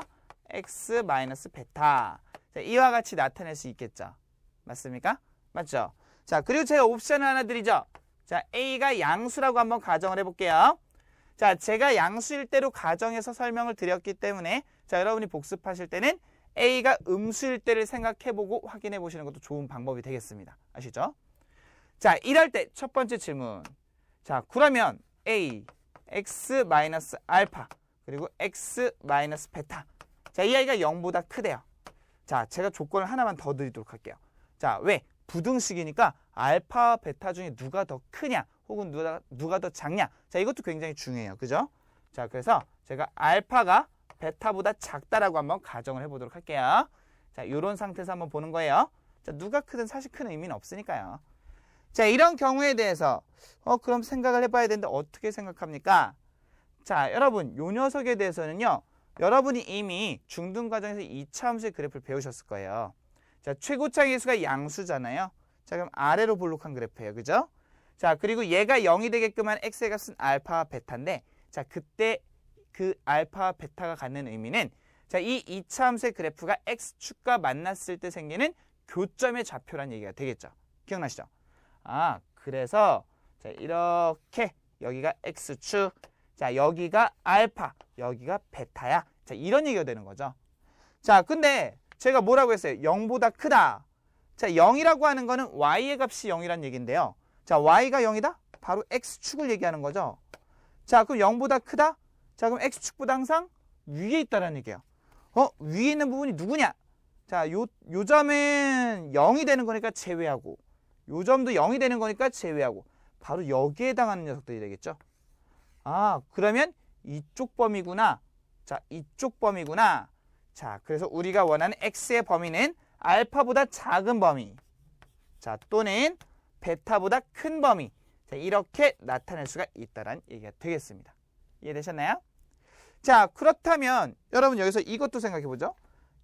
x-베타 자, 이와 같이 나타낼 수 있겠죠. 맞습니까? 맞죠? 자, 그리고 제가 옵션을 하나 드리죠. 자, a가 양수라고 한번 가정을 해볼게요. 자, 제가 양수일 때로 가정해서 설명을 드렸기 때문에 자, 여러분이 복습하실 때는 a가 음수일 때를 생각해보고 확인해 보시는 것도 좋은 방법이 되겠습니다. 아시죠? 자, 이럴 때 첫 번째 질문. 자, 그러면 a, x-알파 그리고 x-베타 자, 이 아이가 0보다 크대요. 자, 제가 조건을 하나만 더 드리도록 할게요. 자, 왜? 부등식이니까 알파와 베타 중에 누가 더 크냐 혹은 누가 더 작냐 자, 이것도 굉장히 중요해요. 그죠? 자, 그래서 제가 알파가 베타보다 작다라고 한번 가정을 해보도록 할게요. 자, 이런 상태에서 한번 보는 거예요. 자, 누가 크든 사실 큰 의미는 없으니까요. 자, 이런 경우에 대해서 그럼 생각을 해봐야 되는데 어떻게 생각합니까? 자, 여러분 요 녀석에 대해서는요. 여러분이 이미 중등과정에서 2차 함수의 그래프를 배우셨을 거예요. 자, 최고차의 수가 양수잖아요. 자, 그럼 아래로 볼록한 그래프예요. 그죠? 자, 그리고 얘가 0이 되게끔 한 x의 값은 알파와 베타인데 자, 그때 그 알파와 베타가 갖는 의미는 자, 이 2차 함수의 그래프가 x축과 만났을 때 생기는 교점의 좌표란 얘기가 되겠죠. 기억나시죠? 아, 그래서 자, 이렇게 여기가 x축, 자, 여기가 알파, 여기가 베타야. 자, 이런 얘기가 되는 거죠. 자, 근데 제가 뭐라고 했어요? 0보다 크다. 자, 0이라고 하는 거는 y의 값이 0이란 얘기인데요. 자, y가 0이다? 바로 x축을 얘기하는 거죠. 자, 그럼 0보다 크다? 자, 그럼 x축보다 항상 위에 있다는 얘기예요. 위에 있는 부분이 누구냐? 자, 요 점은 0이 되는 거니까 제외하고 요 점도 0이 되는 거니까 제외하고 바로 여기에 해당하는 녀석들이 되겠죠. 아, 그러면 이쪽 범위구나. 자, 이쪽 범위구나. 자, 그래서 우리가 원하는 x의 범위는 알파보다 작은 범위. 자, 또는 베타보다 큰 범위. 자, 이렇게 나타낼 수가 있다는 얘기가 되겠습니다. 이해되셨나요? 자, 그렇다면 여러분 여기서 이것도 생각해 보죠.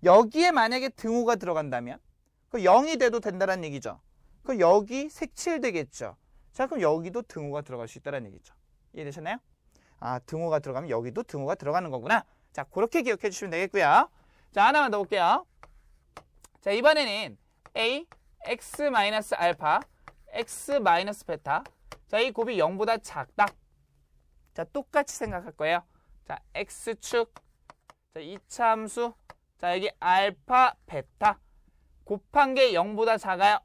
여기에 만약에 등호가 들어간다면 그 0이 돼도 된다는 얘기죠. 그럼 여기 색칠되겠죠. 자, 그럼 여기도 등호가 들어갈 수 있다는 얘기죠. 이해되셨나요? 아, 등호가 들어가면 여기도 등호가 들어가는 거구나. 자, 그렇게 기억해 주시면 되겠고요. 자, 하나만 더 볼게요. 자, 이번에는 a, x-알파, x-베타. 자, 이 곱이 0보다 작다. 자, 똑같이 생각할 거예요. 자, x축. 자, 2차 함수. 자, 여기 알파, 베타. 곱한 게 0보다 작아요.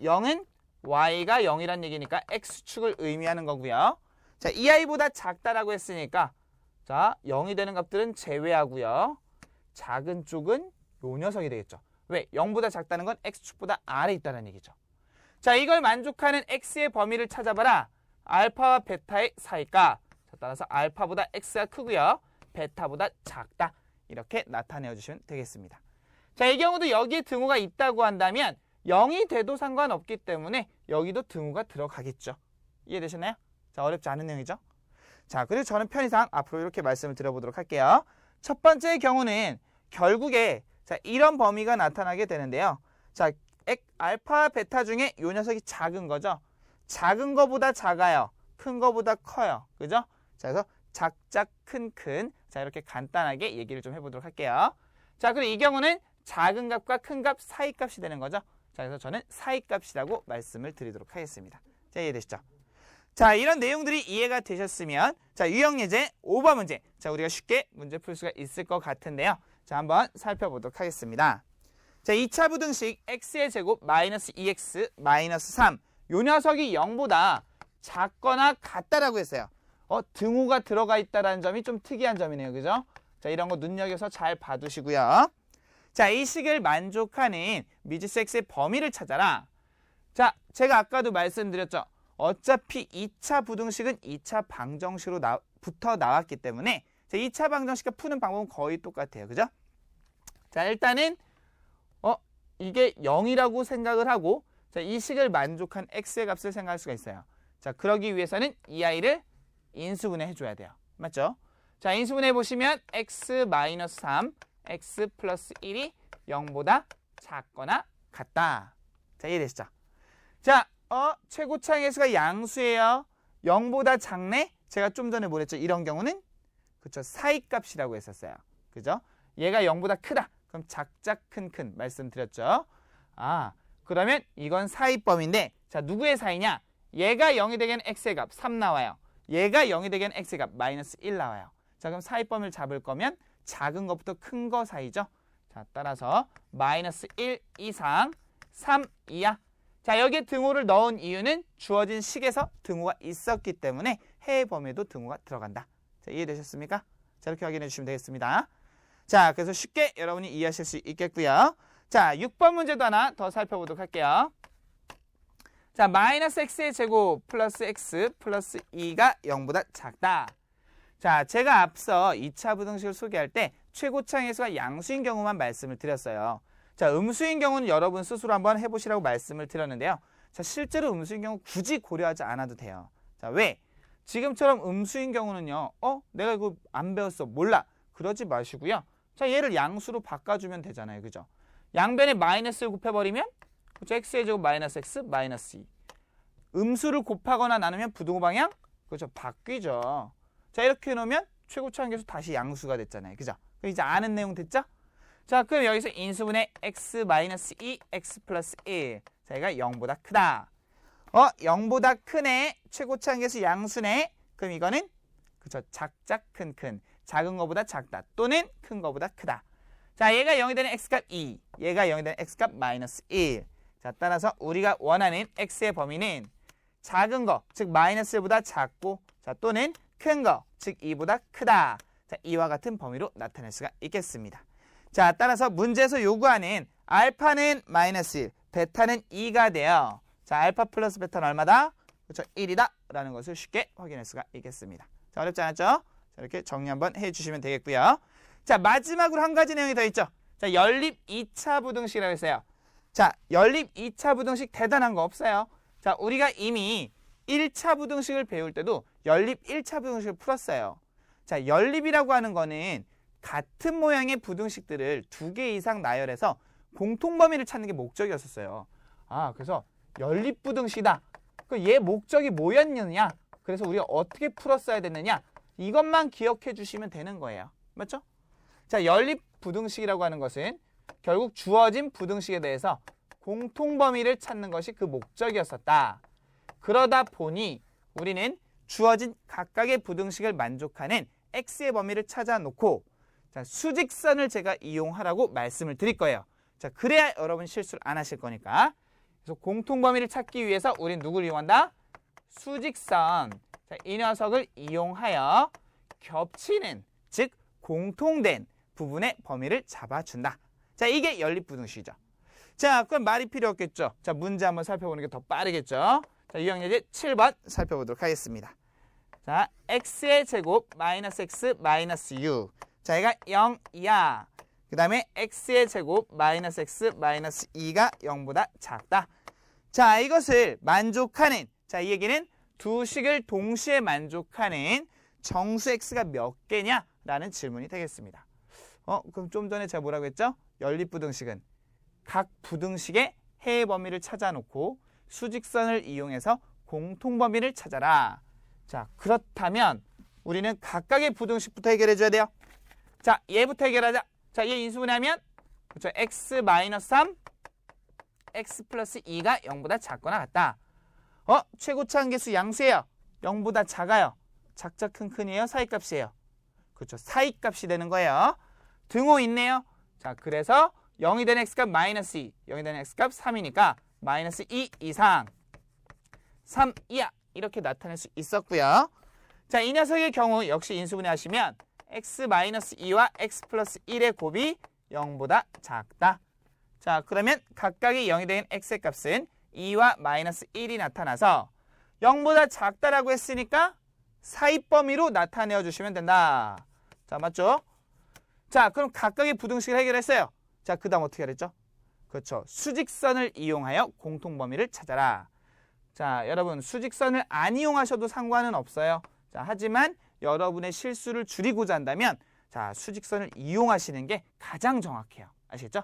0은 y가 0이란 얘기니까 x축을 의미하는 거고요. 자, 이 아이보다 작다라고 했으니까 자, 0이 되는 값들은 제외하고요. 작은 쪽은 요 녀석이 되겠죠. 왜? 0보다 작다는 건 x축보다 아래에 있다는 얘기죠. 자, 이걸 만족하는 x의 범위를 찾아봐라. 알파와 베타의 사이가. 자, 따라서 알파보다 x가 크고요. 베타보다 작다. 이렇게 나타내어 주시면 되겠습니다. 자, 이 경우도 여기에 등호가 있다고 한다면 0이 돼도 상관없기 때문에 여기도 등호가 들어가겠죠. 이해되셨나요? 자, 어렵지 않은 내용이죠. 자, 그리고 저는 편의상 앞으로 이렇게 말씀을 드려보도록 할게요. 첫 번째 경우는 결국에 자, 이런 범위가 나타나게 되는데요. 자, 알파, 베타 중에 요 녀석이 작은 거죠. 작은 거보다 작아요. 큰 거보다 커요. 그죠? 자, 그래서 작작, 큰. 자, 이렇게 간단하게 얘기를 좀 해보도록 할게요. 자, 그리고 이 경우는 작은 값과 큰 값 사이 값이 되는 거죠. 자, 그래서 저는 사이 값이라고 말씀을 드리도록 하겠습니다. 자, 이해되시죠? 자, 이런 내용들이 이해가 되셨으면 자, 유형 예제 5번 문제. 자, 우리가 쉽게 문제 풀 수가 있을 것 같은데요. 자, 한번 살펴보도록 하겠습니다. 자, 2차 부등식 x의 제곱 마이너스 2x 마이너스 3. 요 녀석이 0보다 작거나 같다라고 했어요. 등호가 들어가 있다라는 점이 좀 특이한 점이네요. 그죠? 자, 이런 거 눈여겨서 잘 봐두시고요. 자, 이 식을 만족하는 미지수 x의 범위를 찾아라. 자, 제가 아까도 말씀드렸죠. 어차피 2차 부등식은 2차 방정식으로 부터 나왔기 때문에 자, 2차 방정식과 푸는 방법은 거의 똑같아요. 그죠? 자, 일단은 이게 0이라고 생각을 하고 자, 이 식을 만족한 x의 값을 생각할 수가 있어요. 자, 그러기 위해서는 이 아이를 인수분해 해줘야 돼요. 맞죠? 자, 인수분해 보시면 x-3, x 플러스 1이 0보다 작거나 같다. 자, 이해되시죠? 자, 최고차항의 수가 양수예요. 0보다 작네? 제가 좀 전에 뭐랬죠? 이런 경우는 그쵸, 사이값이라고 했었어요. 그죠? 얘가 0보다 크다. 그럼 작작 큰 말씀드렸죠? 그러면 이건 사이범인데 자, 누구의 사이냐? 얘가 0이 되기엔 x의 값 3 나와요. 얘가 0이 되기엔 x의 값 마이너스 1 나와요. 자, 그럼 사이범위를 잡을 거면 작은 것부터 큰 거 사이죠. 자, 따라서 마이너스 1 이상 3 이하. 자, 여기에 등호를 넣은 이유는 주어진 식에서 등호가 있었기 때문에 해의 범위에도 등호가 들어간다. 자, 이해되셨습니까? 자, 이렇게 확인해 주시면 되겠습니다. 자, 그래서 쉽게 여러분이 이해하실 수 있겠고요. 자, 6번 문제도 하나 더 살펴보도록 할게요. 자, 마이너스 x의 제곱 플러스 x 플러스 2가 0보다 작다. 자, 제가 앞서 2차 부등식을 소개할 때 최고차항의 수가 양수인 경우만 말씀을 드렸어요. 자, 음수인 경우는 여러분 스스로 한번 해보시라고 말씀을 드렸는데요. 자, 실제로 음수인 경우 굳이 고려하지 않아도 돼요. 자, 왜? 지금처럼 음수인 경우는요. 내가 이거 안 배웠어. 몰라. 그러지 마시고요. 자, 얘를 양수로 바꿔주면 되잖아요. 그죠? 양변에 마이너스를 곱해버리면 그렇죠? x의 제곱 마이너스 x 마이너스 2. 음수를 곱하거나 나누면 부등호 방향 그렇죠? 바뀌죠. 자, 이렇게 해놓으면 최고차항계수 다시 양수가 됐잖아요. 그죠? 이제 아는 내용 됐죠? 자, 그럼 여기서 인수분해 x 마이너스 2 x 플러스 1. 자, 얘가 0보다 크다. 0보다 크네. 최고차항계수 양수네. 그럼 이거는 그렇죠? 작작 큰. 작은 거보다 작다. 또는 큰 거보다 크다. 자, 얘가 0이 되는 x값 2. 얘가 0이 되는 x값 마이너스 1. 자, 따라서 우리가 원하는 x의 범위는 작은 거, 즉 마이너스 1보다 작고 자, 또는 큰 거, 즉 2보다 크다. 자, 이와 같은 범위로 나타낼 수가 있겠습니다. 자, 따라서 문제에서 요구하는 알파는 마이너스 1, 베타는 2가 돼요. 자, 알파 플러스 베타는 얼마다? 그렇죠, 1이다 라는 것을 쉽게 확인할 수가 있겠습니다. 자, 어렵지 않았죠? 자, 이렇게 정리 한번 해주시면 되겠고요. 자, 마지막으로 한 가지 내용이 더 있죠. 자, 연립 2차 부등식이라고 했어요. 자, 연립 2차 부등식 대단한 거 없어요. 자, 우리가 이미 1차 부등식을 배울 때도 연립 1차 부등식을 풀었어요. 자, 연립이라고 하는 거는 같은 모양의 부등식들을 2개 이상 나열해서 공통범위를 찾는 게 목적이었었어요. 그래서 연립 부등식이다. 그럼 얘 목적이 뭐였느냐? 그래서 우리가 어떻게 풀었어야 됐느냐? 이것만 기억해 주시면 되는 거예요. 맞죠? 자, 연립 부등식이라고 하는 것은 결국 주어진 부등식에 대해서 공통범위를 찾는 것이 그 목적이었었다. 그러다 보니 우리는 주어진 각각의 부등식을 만족하는 x의 범위를 찾아놓고 자, 수직선을 제가 이용하라고 말씀을 드릴 거예요. 자, 그래야 여러분 실수를 안 하실 거니까. 그래서 공통범위를 찾기 위해서 우린 누구를 이용한다? 수직선. 자, 이 녀석을 이용하여 겹치는, 즉 공통된 부분의 범위를 잡아준다. 자, 이게 연립부등식이죠. 자, 그럼 말이 필요 없겠죠. 자, 문제 한번 살펴보는 게 더 빠르겠죠. 자, 유형예제 7번 살펴보도록 하겠습니다. 자, x의 제곱 마이너스 x 마이너스 6. 자, 얘가 0 이하. 그 다음에 x의 제곱 마이너스 x 마이너스 2가 0보다 작다. 자, 이것을 만족하는, 자, 이 얘기는 두 식을 동시에 만족하는 정수 x가 몇 개냐? 라는 질문이 되겠습니다. 그럼 좀 전에 제가 뭐라고 했죠? 연립부등식은 각 부등식의 해의 범위를 찾아놓고 수직선을 이용해서 공통범위를 찾아라. 자, 그렇다면 우리는 각각의 부등식부터 해결해 줘야 돼요. 자, 얘부터 해결하자. 자, 얘 인수분해하면 그렇죠. x-3, x 플러스 2가 0보다 작거나 같다. 최고차 한계수 양수예요. 0보다 작아요. 작자 큰이에요? 사이값이에요? 그렇죠. 사이값이 되는 거예요. 등호 있네요. 자, 그래서 0이 되는 x값 마이너스 2, 0이 되는 x값 3이니까 마이너스 2 이상 3 이하 이렇게 나타낼 수 있었고요. 자, 이 녀석의 경우 역시 인수분해 하시면 x-2와 x 플러스 1의 곱이 0보다 작다. 자, 그러면 각각의 0이 되는 x의 값은 2와 마이너스 1이 나타나서 0보다 작다라고 했으니까 사이 범위로 나타내어 주시면 된다. 자, 맞죠? 자, 그럼 각각의 부등식을 해결했어요. 자, 그 다음 어떻게 하랬죠? 그렇죠. 수직선을 이용하여 공통범위를 찾아라. 자, 여러분 수직선을 안 이용하셔도 상관은 없어요. 자, 하지만 여러분의 실수를 줄이고자 한다면 자, 수직선을 이용하시는 게 가장 정확해요. 아시겠죠?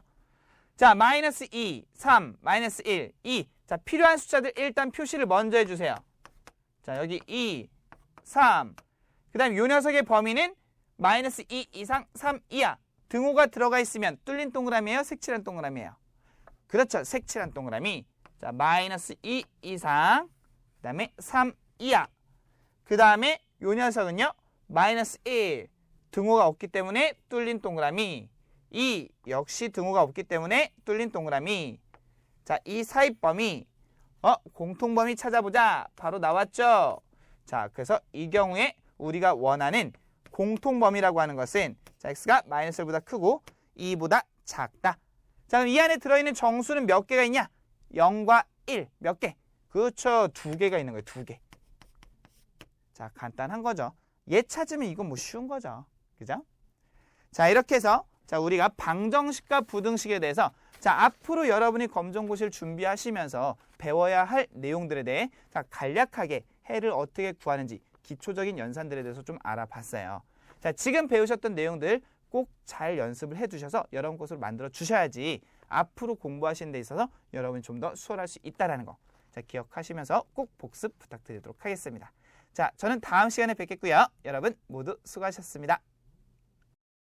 자, 마이너스 2, 3, 마이너스 1, 2. 자, 필요한 숫자들 일단 표시를 먼저 해주세요. 자, 여기 2, 3. 그 다음 요 녀석의 범위는 마이너스 2 이상 3 이하. 등호가 들어가 있으면 뚫린 동그라미예요? 색칠한 동그라미예요? 그렇죠. 색칠한 동그라미. 자, 마이너스 2 이상, 그 다음에 3 이하. 그 다음에 요 녀석은요. 마이너스 1. 등호가 없기 때문에 뚫린 동그라미. 2. 역시 등호가 없기 때문에 뚫린 동그라미. 자, 이 사이 범위. 공통범위 찾아보자. 바로 나왔죠. 자, 그래서 이 경우에 우리가 원하는 공통범위라고 하는 것은 자, x가 마이너스 1보다 크고 2보다 작다. 자, 그럼 이 안에 들어있는 정수는 몇 개가 있냐? 0과 1. 몇 개? 그렇죠. 2개가 있는 거예요. 2개. 자, 간단한 거죠. 얘 찾으면 이건 뭐 쉬운 거죠. 그죠? 자, 이렇게 해서 자, 우리가 방정식과 부등식에 대해서 자, 앞으로 여러분이 검정고시를 준비하시면서 배워야 할 내용들에 대해 자, 간략하게 해를 어떻게 구하는지 기초적인 연산들에 대해서 좀 알아봤어요. 자, 지금 배우셨던 내용들 꼭 잘 연습을 해두셔서 여러분 것으로 만들어 주셔야지 앞으로 공부하시는 데 있어서 여러분이 좀 더 수월할 수 있다는 거. 자, 기억하시면서 꼭 복습 부탁드리도록 하겠습니다. 자, 저는 다음 시간에 뵙겠고요. 여러분 모두 수고하셨습니다.